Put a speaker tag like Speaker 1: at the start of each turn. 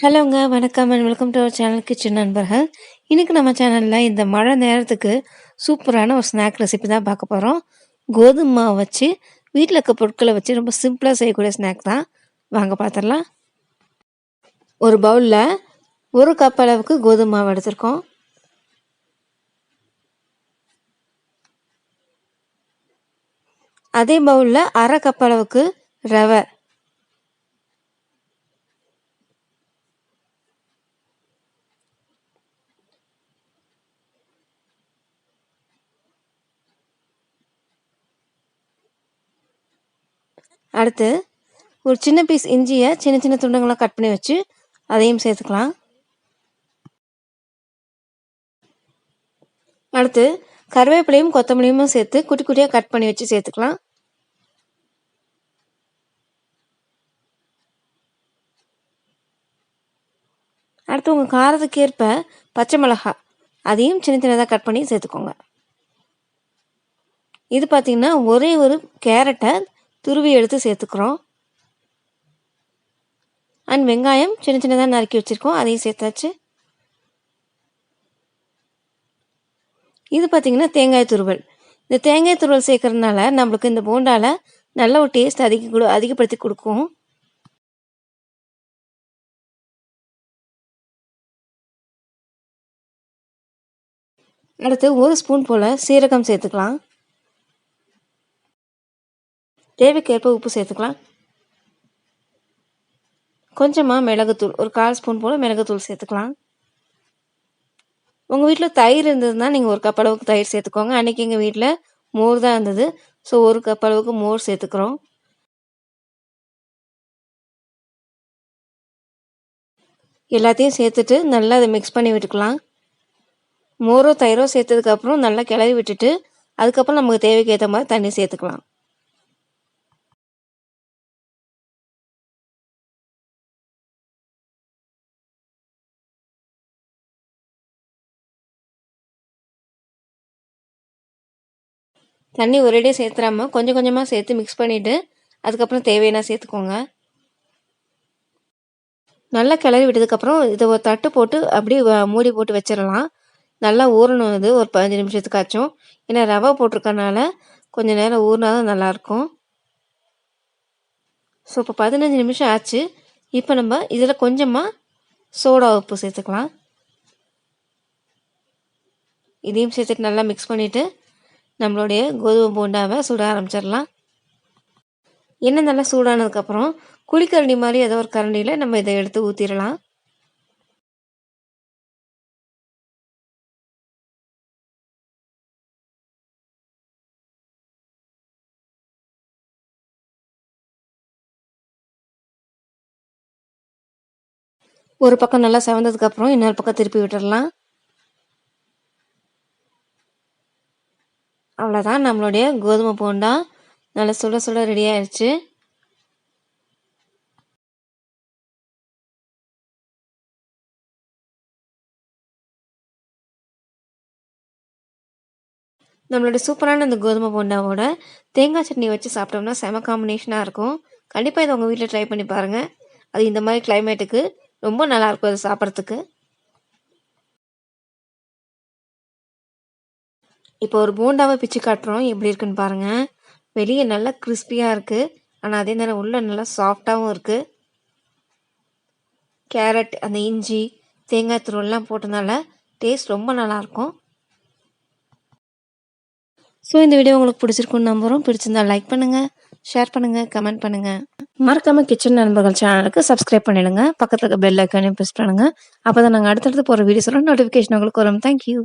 Speaker 1: ஹலோங்க, வணக்கம் and welcome to our channel kitchen நண்பர்கள். இன்னைக்கு நம்ம சேனலில் இந்த மழை நேரத்துக்கு சூப்பரான ஒரு ஸ்நாக் ரெசிபி தான் பார்க்க போகிறோம். கோதுமை மாவு வச்சு வீட்டில் இருக்க பொருட்களை வச்சு ரொம்ப சிம்பிளாக செய்யக்கூடிய ஸ்நாக் தான். வாங்க பார்த்துடலாம். ஒரு பவுலில் 1 கப் அளவுக்கு கோதுமை மாவு எடுத்திருக்கோம். அதே பவுலில் 1/2 கப் அளவுக்கு ரவை, அடுத்து ஒரு சின்ன பீஸ் இஞ்சியை சின்ன சின்ன துண்டுங்களாக கட் பண்ணி வச்சு அதையும் சேர்த்துக்கலாம். அடுத்து கருவேப்பிலையும் கொத்தமல்லியும் சேர்த்து குட்டி குட்டியாக கட் பண்ணி வச்சு சேர்த்துக்கலாம். அடுத்து உங்கள் காரத்துக்கு ஏற்ப பச்சை மிளகாய் அதையும் சின்ன சின்னதாக கட் பண்ணி சேர்த்துக்கோங்க. இது பார்த்திங்கன்னா ஒரே ஒரு கேரட்டை துருவி எடுத்து சேர்த்துக்கிறோம். அண்ட் வெங்காயம் சின்ன சின்னதாக நறுக்கி வச்சுருக்கோம், அதையும் சேர்த்தாச்சு. இது பார்த்திங்கன்னா தேங்காய் துருவல். இந்த தேங்காய் துருவல் சேர்க்கறதுனால நம்மளுக்கு இந்த போண்டாவில் நல்ல ஒரு டேஸ்ட் அதிகப்படுத்தி கொடுக்கும். அடுத்து 1 ஸ்பூன் போல் சீரகம் சேர்த்துக்கலாம். தேவைக்கேற்ப உப்பு சேர்த்துக்கலாம். கொஞ்சமாக மிளகுத்தூள், ஒரு 1/4 ஸ்பூன் போல் மிளகுத்தூள் சேர்த்துக்கலாம். உங்கள் வீட்டில் தயிர் இருந்ததுன்னா நீங்கள் 1 கப் அளவுக்கு தயிர் சேர்த்துக்கோங்க. அன்றைக்கி எங்கள் வீட்டில் மோர் தான் இருந்தது, ஸோ 1 கப் அளவுக்கு மோர் சேர்த்துக்கிறோம். எல்லாத்தையும் சேர்த்துட்டு நல்லா அதை மிக்ஸ் பண்ணி விட்டுக்கலாம். மோரோ தயிரோ சேர்த்ததுக்கப்புறம் நல்லா கிளறி விட்டுட்டு அதுக்கப்புறம் நமக்கு தேவைக்கு ஏற்ற மாதிரி தண்ணி சேர்த்துக்கலாம். தண்ணி ஒரேடியாக சேர்த்துறாம கொஞ்சம் கொஞ்சமாக சேர்த்து மிக்ஸ் பண்ணிவிட்டு அதுக்கப்புறம் தேவையான சேர்த்துக்கோங்க. நல்லா கிளறி விட்டதுக்கப்புறம் இதை ஒரு தட்டு போட்டு அப்படியே மூடி போட்டு வச்சிடலாம். நல்லா ஊறணும். இது ஒரு 15 நிமிஷத்துக்காச்சும். ஏன்னா ரவை போட்டிருக்கனால கொஞ்சம் நேரம் ஊறினா தான் நல்லாயிருக்கும். ஸோ இப்போ 15 நிமிஷம் ஆச்சு. இப்போ நம்ம இதில் கொஞ்சமாக சோடா உப்பு சேர்த்துக்கலாம். இதையும் சேர்த்துட்டு நல்லா மிக்ஸ் பண்ணிவிட்டு நம்மளுடைய கோதுமை போண்டாவை சுட ஆரம்பிச்சிடலாம். எண்ணெய் நல்லா சூடானதுக்கப்புறம் குழிக்கரண்டி மாதிரி ஏதோ ஒரு கரண்டியில் நம்ம இதை எடுத்து ஊற்றிடலாம். ஒரு பக்கம் நல்லா செவந்ததுக்கப்புறம் இன்னொரு பக்கம் திருப்பி விட்டுடலாம். அவ்வளோதான், நம்மளுடைய கோதுமை போண்டா நல்லா சுட சுட ரெடி ஆயிடுச்சு. நம்மளுடைய சூப்பரான இந்த கோதுமை போண்டாவோட தேங்காய் சட்னி வச்சு சாப்பிட்டோம்னா செம காம்பினேஷனாக இருக்கும். கண்டிப்பாக இதை உங்கள் வீட்டில் ட்ரை பண்ணி பாருங்கள். அது இந்த மாதிரி கிளைமேட்டுக்கு ரொம்ப நல்லாயிருக்கும் அது சாப்பிட்றதுக்கு. இப்போ ஒரு போண்டாவை பிச்சு காட்டுறோம், எப்படி இருக்குன்னு பாருங்கள். வெளியே நல்லா கிறிஸ்பியாக இருக்குது, ஆனால் அதே நேரம் உள்ளே நல்லா சாஃப்டாகவும் இருக்குது. கேரட், அந்த இஞ்சி, தேங்காய் துருவெல்லாம் போட்டனால டேஸ்ட் ரொம்ப நல்லாயிருக்கும். ஸோ இந்த வீடியோ உங்களுக்கு பிடிச்சிருக்குன்னு நம்புகிறோம். பிடிச்சிருந்தா லைக் பண்ணுங்கள், ஷேர் பண்ணுங்கள், கமெண்ட் பண்ணுங்கள். மறக்காமல் கிச்சன் நண்பர்கள் சேனலுக்கு சப்ஸ்கிரைப் பண்ணிடுங்க. பக்கத்தில் இருக்க பெல் ஐக்கானையும் ப்ரெஸ் பண்ணுங்கள். அப்போ தான் நாங்கள் அடுத்தடுத்து போகிற வீடியோஸோட நோட்டிஃபிகேஷன் உங்களுக்கு வரும். தேங்க்யூ.